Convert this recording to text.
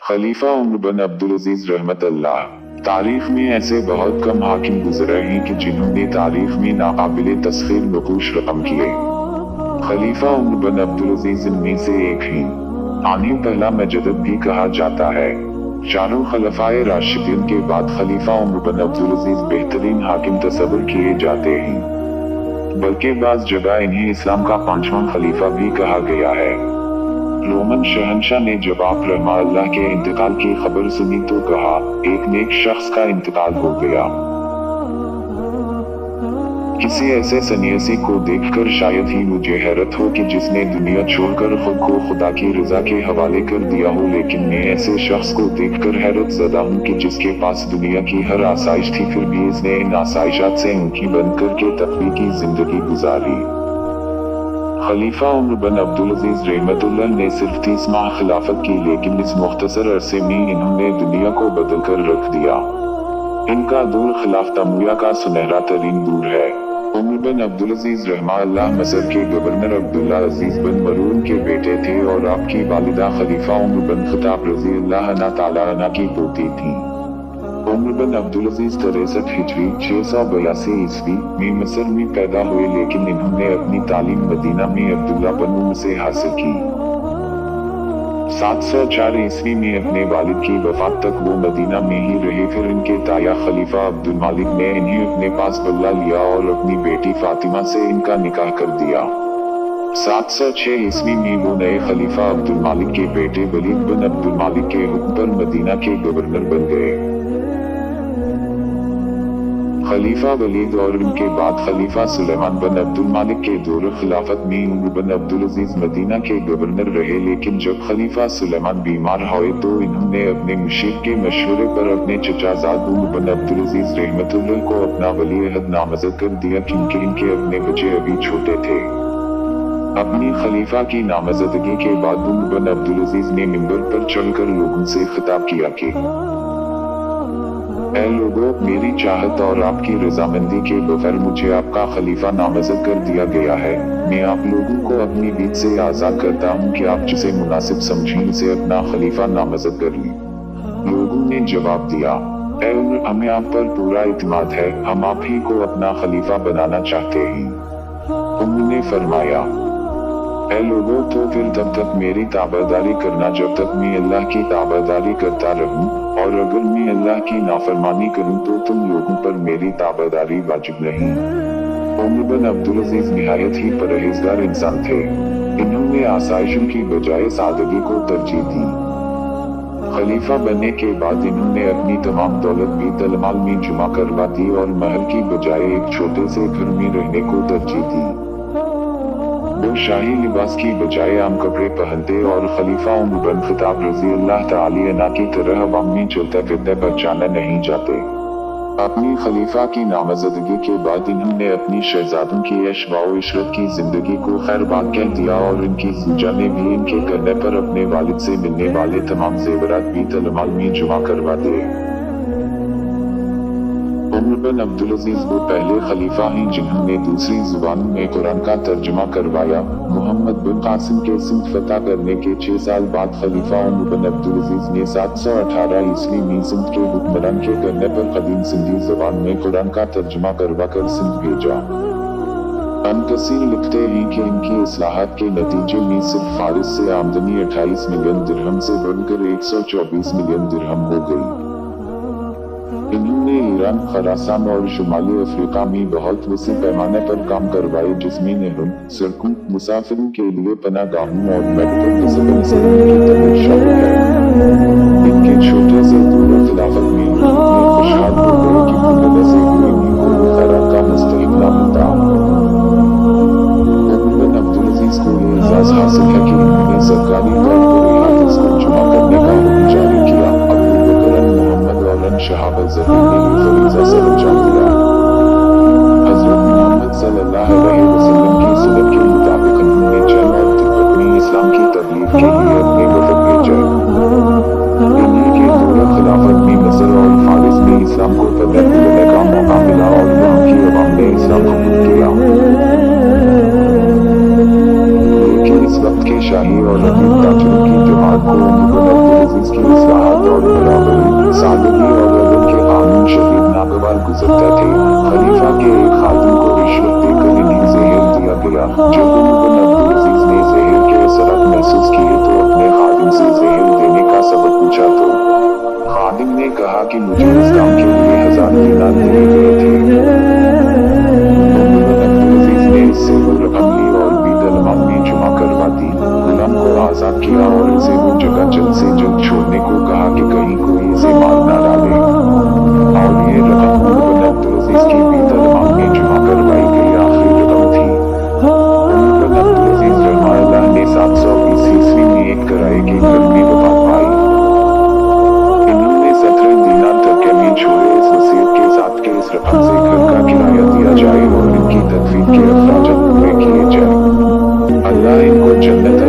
खलीफा उमर बिन अब्दुल अजीज रहमतुल्लाह। तारीख में ऐसे बहुत कम हाकिम गुजरे हैं कि जिन्होंने तारीख में नाकाबिले तस्खीर नकूश रकम किए। खलीफा उमर बिन अब्दुल अजीज इनमें से एक हैं। इन्हें पहला मुजद्दिद भी कहा जाता है। चारों खलफाए राशिदीन के बाद खलीफा उमर बिन अब्दुल अजीज बेहतरीन हाकिम तस्वुर किए जाते हैं, बल्कि बाज़ जगह इन्हें इस्लाम का पांचवां खलीफा भी कहा गया है। रोमन शहंशाह ने जब आप रहमतुल्लाह के इंतकाल की खबर सुनी तो कहा, एक नेक शख्स का इंतकाल हो गया। किसी ऐसे सन्यासी को देखकर शायद ही मुझे हैरत हो कि जिसने दुनिया छोड़कर खुद को खुदा की रजा के हवाले कर दिया हो, लेकिन मैं ऐसे शख्स को देखकर हैरत ज़दा हूँ कि जिसके पास दुनिया की हर आसाइश थी, फिर भी इसने इन आसाइशात से आंखें बंद करके तकवी की जिंदगी गुजारी। खलीफा उमर बिन अब्दुल अजीज रहमतुल्लाह ने सिर्फ 30 माह खिलाफत की, लेकिन इस मुख्तसर अरसे में इन्होंने दुनिया को बदल कर रख दिया। इनका दौर खिलाफत अमविया का सुनहरा तरीन दौर है। उमर बिन अब्दुल अजीज रहमतुल्लाह मसर के गवर्नर अब्दुल्ला अजीज बिन मरून के बेटे थे और आपकी वालिदा खलीफा उमर बिन खत्ताब रज़ी अल्लाह तआला अन्हा की पोती थी। उमर बिन अब्दुल अजीज 63 हिजरी 682 ईस्वी में मसर में पैदा हुए, लेकिन इन्होंने अपनी तालीम मदीना में अब्दुल्ला बिन उमर से हासिल की। 704 ईस्वी में अपने वालिद की वफात तक वो मदीना में ही रहे। फिर इनके ताया खलीफा अब्दुल मालिक ने इन्हें अपने पास बुला लिया और अपनी बेटी फातिमा से इनका निकाह कर दिया। 706 ईस्वी में वो नए खलीफा अब्दुल मालिक के बेटे वलीद बिन अब्दुल मालिक के हुक्म पर मदीना के गवर्नर बन गए। खलीफा वलीद और उनके बाद खलीफा सुलेमान बिन अब्दुल मालिक के दौर खिलाफत में उमर बिन अब्दुल अजीज मदीना के गवर्नर रहे, लेकिन जब खलीफा सुलेमान बीमार हुए तो इन्होंने अपने मुशीर के मशवरे पर अपने चचाजाद उमर बिन अब्दुल अजीज रहमतुल्लाह को अपना वली अहद नामजद कर दिया, क्योंकि इनके अपने बच्चे अभी छोटे थे। अपनी खलीफा की नामजदगी के बाद उमर बिन अब्दुल अजीज ने मिंबर पर चढ़कर लोगों से खिताब किया कि ऐ लोगों, मेरी चाहत और आपकी रजामंदी के बगैर मुझे आपका खलीफा नामजद कर दिया गया है। मैं आप लोगों को अपनी बीच से आजाद करता हूँ कि आप जिसे मुनासिब समझें उसे अपना खलीफा नामजद कर लें। लोगों ने जवाब दिया, ऐ उमर, हमें आप पर पूरा इत्मीनान है, हम आप ही को अपना खलीफा बनाना चाहते हैं। उमर ने फरमाया, ऐ लोगों, तो फिर तब तक मेरी ताबेदारी करना जब तक मैं अल्लाह की ताबेदारी करता रहूं, और अगर मैं अल्लाह की नाफरमानी करूं तो तुम लोगों पर मेरी ताबेदारी वाजिब नहीं। उमर बिन अब्दुल अजीज निहायत ही परहेजगार इंसान थे। इन्होंने आसाइशों की बजाय सादगी को तरजीह दी। खलीफा बनने के बाद इन्होंने अपनी तमाम दौलत बैतुल माल में जमा करवा दी और महल की बजाय एक छोटे से घर में रहने को तरजीह दी। वो शाही लिबास की बजाय आम कपड़े पहनते और खलीफा उमर बिन खत्ताब रज़ी अल्लाह तआला अन्हु की तरह अवाम में चलते फिरते पहचाने नहीं जाते। अपनी खलीफा की नामजदगी के बाद इन्होंने अपनी शहजादों की ऐश व इशरत की जिंदगी को खैरबाद कह दिया और इनकी ज़ौजा ने भी इनके कहने पर अपने वालिद से मिलने वाले तमाम ज़ेवरात बैतुल माल में जमा करवा दिए। उमर बिन अब्दुल अजीज वो पहले खलीफा हैं जिन्होंने दूसरी जुबान में कुरान का तर्जुमा करवाया। मोहम्मद बिन कासिम के सिंध फतह करने के 6 साल बाद खलीफा उमर बिन अब्दुल अजीज ने 718 ईस्वी में सिंध के हुक्मरान के कहने पर कदीम सिंधी जुबान में कुरान का तर्जुमा करवा कर सिंध भेजा। अनकसीर लिखते हैं कि इनकी इस्लाहात के नतीजे में सिर्फ फारिस से आमदनी 28 मिलियन दिरहम से बढ़कर 124 मिलियन दिरहम हो गई। इन्होंने ईरान, खरासान और शुमाली अफ्रीका में बहुत वसी पैमाने पर काम करवाए, जिसमें नहरों, सड़कों, मुसाफिरों के लिए पनाहगाहों और मेडिकल डिस्पेंसरी की तमीर शामिल है। इनके छोटे से दौर खिलाफत में इतने खुशहाल हो गए कि दुनिया से कोई भी कोई खैरात का मुस्तहिक ना मिलता। उमर बिन अब्दुल अजीज को ये एजाज हासिल है कि इन्होंने सरकारी तौर पर हाफिज को जमा करने का हुक्म जारी किया। शहाबत ज़हीर ने भी फरीज़ा सर अंजाम दिया। हज़रत मोहम्मद सल्लल्लाहु अलैहि वसल्लम की सुन्नत के मुताबिक उन्होंने जंग और तिब्बत में इस्लाम की तबलीग के लिए अपने वफ़द भेजे। इन्हीं के दौर खिलाफत में मसर और फारिस में इस्लाम को फतह करने का मौका मिला और वहाँ की अवाम ने इस्लाम कबूल किया। लेकिन इस वक्त के शाही और अमीर ताजरों की जमात को उमर बिन अब्दुल अजीज की जिहाद और बराबरी, सादगी और अदल के कानून शदीद नागवार गुजरते थे। खलीफा के एक खादिम को रिश्वत देकर इन्हें जहर दिया गया। जब उमर बिन अब्दुल अजीज ने जहर के असरात महसूस किए तो अपने खादिम से जहर देने का सबब पूछा तो खादिम ने कहा कि मुझे इस काम के लिए 1000 दीनार दिए गए थे। उमर बिन अब्दुल अजीज ने इससे वो रकम ली और बीतल में जमा करवा दी। गुलाम को आजाद किया और इसे वो जगह जल्द से जल्द छोड़ने को कहा कि कहीं कोई इसे मार न डाले। और ये रकम उमर बिन अब्दुल अजीज की बीतल में जमा करवाई गई आखिरी रकम थी। उमर बिन अब्दुल अजीज रहमतुल्लाह ने 720 ईस्वी में एक किराए के घर में वफात पाई। इन्होंने 17 दीनार तक में छोड़े। इस वसीयत के साथ के इस रकम से घर का किराया दिया जाए और इनकी तदफीन के अखराजात पूरे किए जाए। अल्लाह इनको जन्नत